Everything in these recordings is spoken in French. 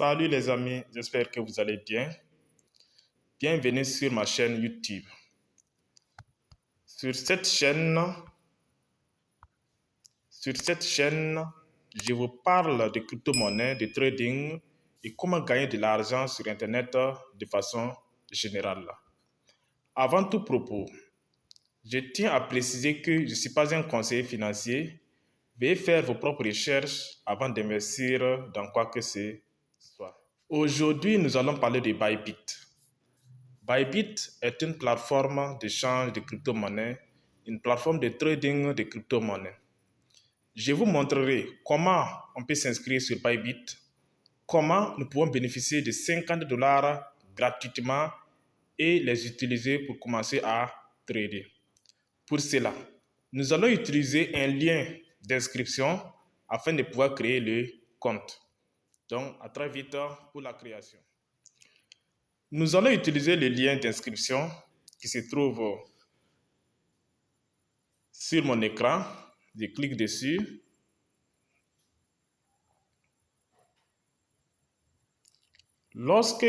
Salut les amis, j'espère que vous allez bien. Bienvenue sur ma chaîne YouTube. Sur cette chaîne, je vous parle de crypto-monnaies, de trading et comment gagner de l'argent sur Internet de façon générale. Avant tout propos, je tiens à préciser que je ne suis pas un conseiller financier. Veuillez faire vos propres recherches avant d'investir dans quoi que ce soit. Aujourd'hui, nous allons parler de Bybit. Bybit est une plateforme d'échange de crypto-monnaies, une plateforme de trading de crypto-monnaies. Je vous montrerai comment on peut s'inscrire sur Bybit, comment nous pouvons bénéficier de $50 gratuitement et les utiliser pour commencer à trader. Pour cela, nous allons utiliser un lien d'inscription afin de pouvoir créer le compte. Donc, à très vite pour la création. Nous allons utiliser le lien d'inscription qui se trouve sur mon écran. Je clique dessus. Lorsque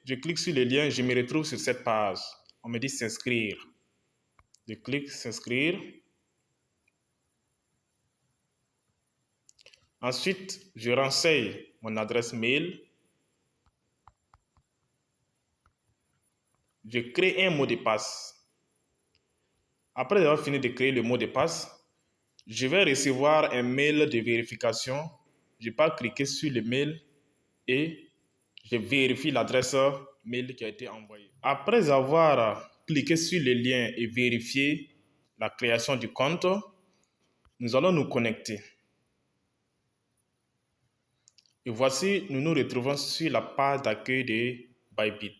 je clique sur le lien, je me retrouve sur cette page. On me dit s'inscrire. Je clique s'inscrire. Ensuite, je renseigne mon adresse mail. Je crée un mot de passe. Après avoir fini de créer le mot de passe, je vais recevoir un mail de vérification. Je peux cliquer sur le mail et je vérifie l'adresse mail qui a été envoyée. Après avoir cliqué sur le lien et vérifié la création du compte, nous allons nous connecter. Et voici, nous nous retrouvons sur la page d'accueil de Bybit.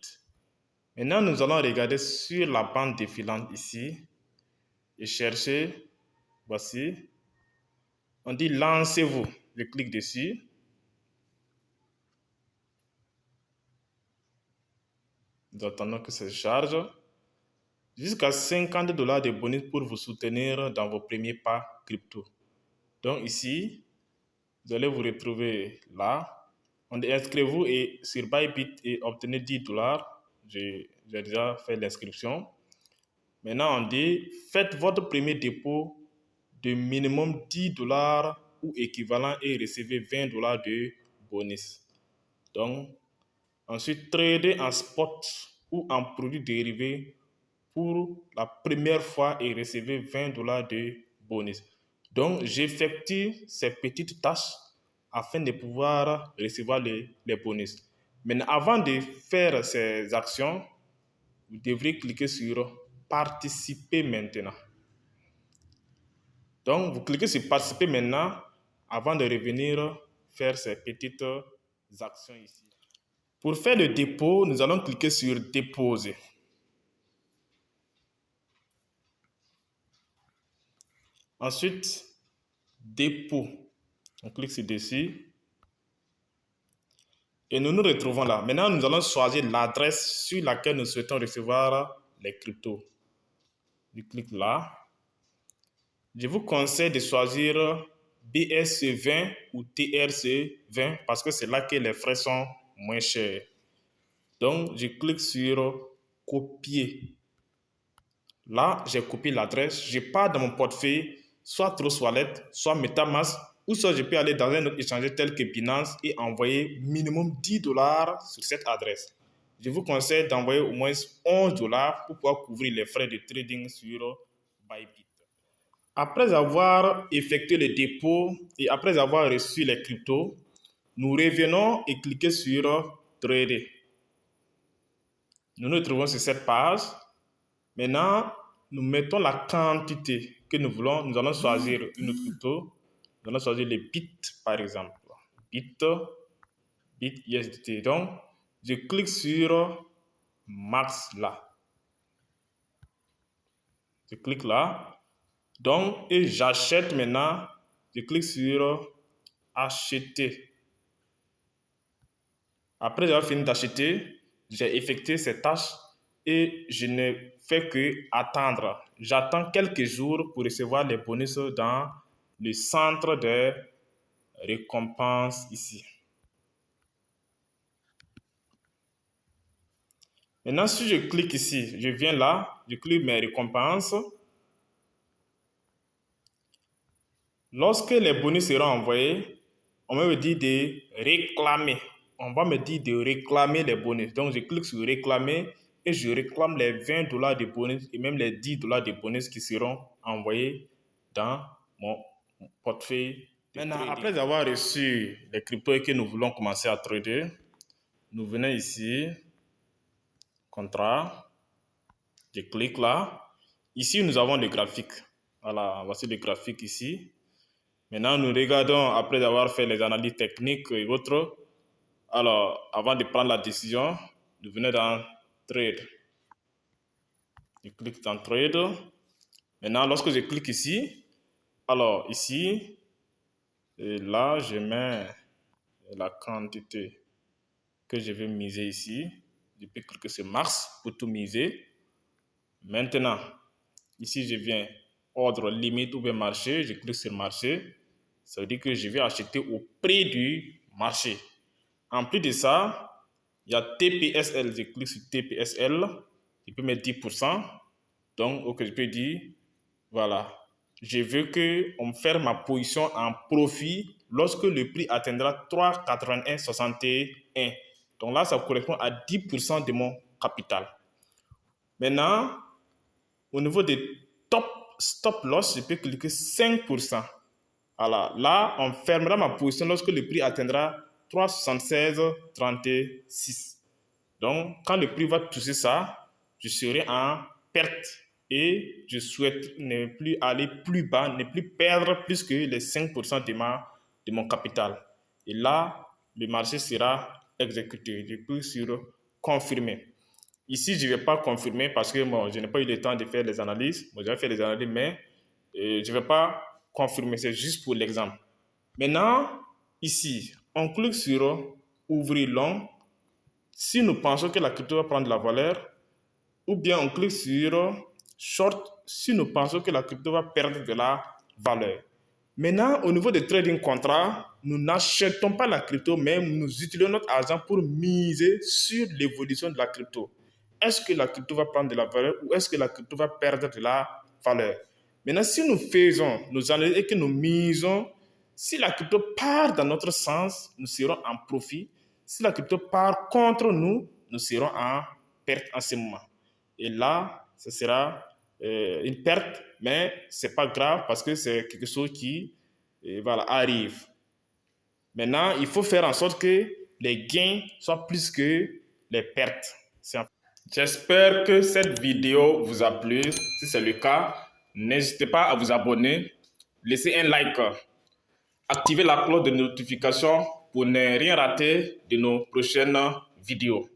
Maintenant, nous allons regarder sur la bande défilante ici et chercher, voici, on dit lancez-vous. Je clique dessus. Nous attendons que ça se charge. Jusqu'à $50 de bonus pour vous soutenir dans vos premiers pas crypto. Donc ici, vous allez vous retrouver là. On dit inscrivez-vous et sur Bybit et obtenez $10. J'ai déjà fait l'inscription. Maintenant, on dit faites votre premier dépôt de minimum $10 ou équivalent et recevez $20 de bonus. Donc, ensuite, tradez en spot ou en produits dérivés pour la première fois et recevez $20 de bonus. Donc, j'effectue ces petites tâches afin de pouvoir recevoir les bonus. Mais avant de faire ces actions, vous devrez cliquer sur participer maintenant. Donc, vous cliquez sur participer maintenant avant de revenir faire ces petites actions ici. Pour faire le dépôt, nous allons cliquer sur déposer. Ensuite, dépôt. On clique sur dessus. Et nous nous retrouvons là. Maintenant, nous allons choisir l'adresse sur laquelle nous souhaitons recevoir les cryptos. Je clique là. Je vous conseille de choisir BSC20 ou TRC20 parce que c'est là que les frais sont moins chers. Donc, je clique sur copier. Là, j'ai copié l'adresse. Je pars dans mon portefeuille, soit Trust Wallet, soit MetaMask, ou soit je peux aller dans un autre échangeur tel que Binance et envoyer minimum $10 sur cette adresse. Je vous conseille d'envoyer au moins $11 pour pouvoir couvrir les frais de trading sur Bybit. Après avoir effectué le dépôt et après avoir reçu les cryptos, nous revenons et cliquons sur Trader. Nous nous trouvons sur cette page. Maintenant, nous mettons la quantité que nous voulons. Nous allons choisir une autre crypto. Nous allons choisir les bits, par exemple. Bit USDT. Donc, je clique sur Max là. Je clique là. Donc, et j'achète maintenant. Je clique sur acheter. Après avoir fini d'acheter, j'ai effectué ces tâches et je ne fais que attendre. J'attends quelques jours pour recevoir les bonus dans le centre de récompense ici. Maintenant, si je clique ici, je viens là, je clique mes récompenses. Lorsque les bonus seront envoyés, on va me dire de réclamer. On va me dire de réclamer les bonus. Donc, je clique sur réclamer et je réclame les $20 de bonus et même les $10 de bonus qui seront envoyés dans mon portefeuille. Maintenant, après avoir reçu les cryptos et que nous voulons commencer à trader, nous venons ici, contrat, je clique là. Ici, nous avons le graphique. Voilà, voici le graphique ici. Maintenant, nous regardons, après avoir fait les analyses techniques et autres, alors, avant de prendre la décision, nous venons dans Trade. Je clique dans Trade. Maintenant, lorsque je clique ici, alors ici, et là, je mets la quantité que je vais miser ici. Je peux cliquer sur Max pour tout miser. Maintenant, ici, je viens ordre limite ou bien marché. Je clique sur marché. Ça veut dire que je vais acheter au prix du marché. En plus de ça, il y a TPSL. Je clique sur TPSL. Je peux mettre 10%. Donc, ok, je peux dire, voilà, je veux qu'on me fasse ma position en profit lorsque le prix atteindra 3,8161. Donc là, ça correspond à 10% de mon capital. Maintenant, au niveau des top stop loss, je peux cliquer 5%. Voilà, là, on fermera ma position lorsque le prix atteindra 3,7636. Donc, quand le prix va toucher ça, je serai en perte. Et je souhaite ne plus aller plus bas, ne plus perdre plus que les 5% de mon capital. Et là, le marché sera exécuté. Je clique sur confirmer. Ici, je ne vais pas confirmer parce que bon, je n'ai pas eu le temps de faire les analyses. Bon, j'ai fait les analyses, mais je ne vais pas confirmer. C'est juste pour l'exemple. Maintenant, ici, on clique sur ouvrir long. Si nous pensons que la crypto va prendre de la valeur, ou bien on clique sur short si nous pensons que la crypto va perdre de la valeur. Maintenant, au niveau des trading contrats, nous n'achetons pas la crypto, mais nous utilisons notre argent pour miser sur l'évolution de la crypto. Est-ce que la crypto va prendre de la valeur ou est-ce que la crypto va perdre de la valeur? Maintenant, si nous faisons nos analyses et que nous misons, si la crypto part dans notre sens, nous serons en profit. Si la crypto part contre nous, nous serons en perte en ce moment. Et là, ce sera une perte, mais ce n'est pas grave parce que c'est quelque chose qui voilà, arrive. Maintenant, il faut faire en sorte que les gains soient plus que les pertes. J'espère que cette vidéo vous a plu. Si c'est le cas, n'hésitez pas à vous abonner, laissez un like, activez la cloche de notification pour ne rien rater de nos prochaines vidéos.